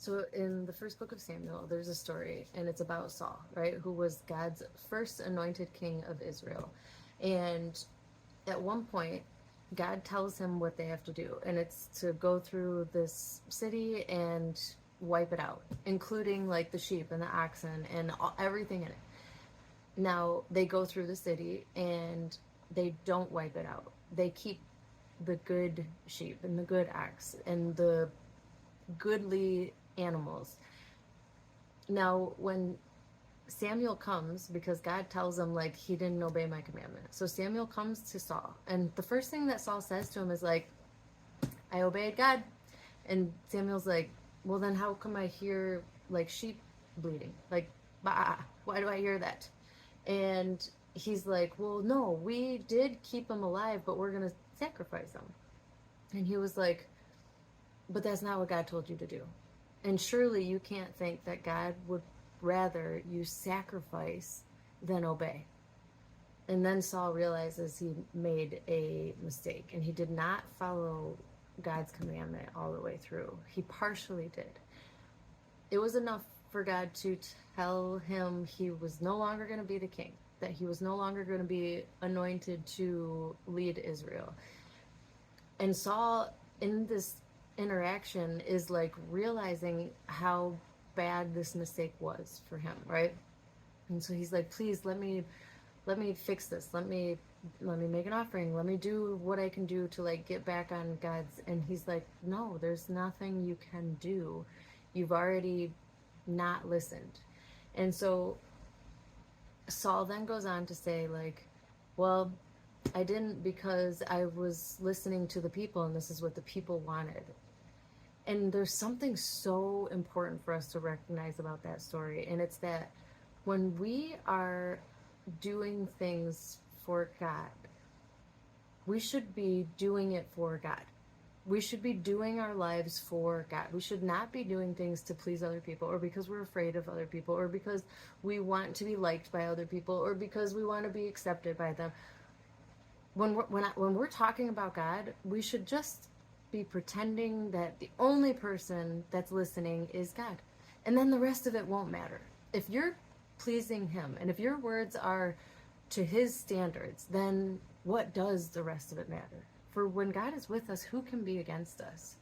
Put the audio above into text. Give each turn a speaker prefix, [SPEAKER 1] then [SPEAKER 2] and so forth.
[SPEAKER 1] So in the first book of Samuel, there's a story, and it's about Saul, right? Who was God's first anointed king of Israel. And at one point, God tells him what they have to do, and it's to go through this city and wipe it out, including like the sheep and the oxen and everything in it. Now they go through the city and they don't wipe it out. They keep the good sheep and the good ox and the goodly animals. Now, when Samuel comes, because God tells him, like, he didn't obey my commandment. So Samuel comes to Saul, and the first thing that Saul says to him is, like, I obeyed God. And Samuel's like, well, then how come I hear, like, sheep bleeding? Like, bah, why do I hear that? And he's like, well, no, we did keep him alive, but we're going to sacrifice him. And he was like, but that's not what God told you to do. And surely you can't think that God would rather you sacrifice than obey. And then Saul realizes he made a mistake and he did not follow God's commandment all the way through. He partially did. It was enough for God to tell him he was no longer going to be the king, that he was no longer going to be anointed to lead Israel. And Saul, in this interaction, is like realizing how bad this mistake was for him, right? And so he's like, please let me fix this. Let me make an offering. Let me do what I can do to like get back on God's. And he's like, no, there's nothing you can do. You've already not listened. And so Saul then goes on to say, like, well, I didn't because I was listening to the people and this is what the people wanted. And there's something so important for us to recognize about that story. And it's that when we are doing things for God, we should be doing it for God. We should be doing our lives for God. We should not be doing things to please other people or because we're afraid of other people or because we want to be liked by other people or because we want to be accepted by them. When we're talking about God, we should just be pretending that the only person that's listening is God. And then the rest of it won't matter. If you're pleasing him and if your words are to his standards, then what does the rest of it matter? For when God is with us, who can be against us?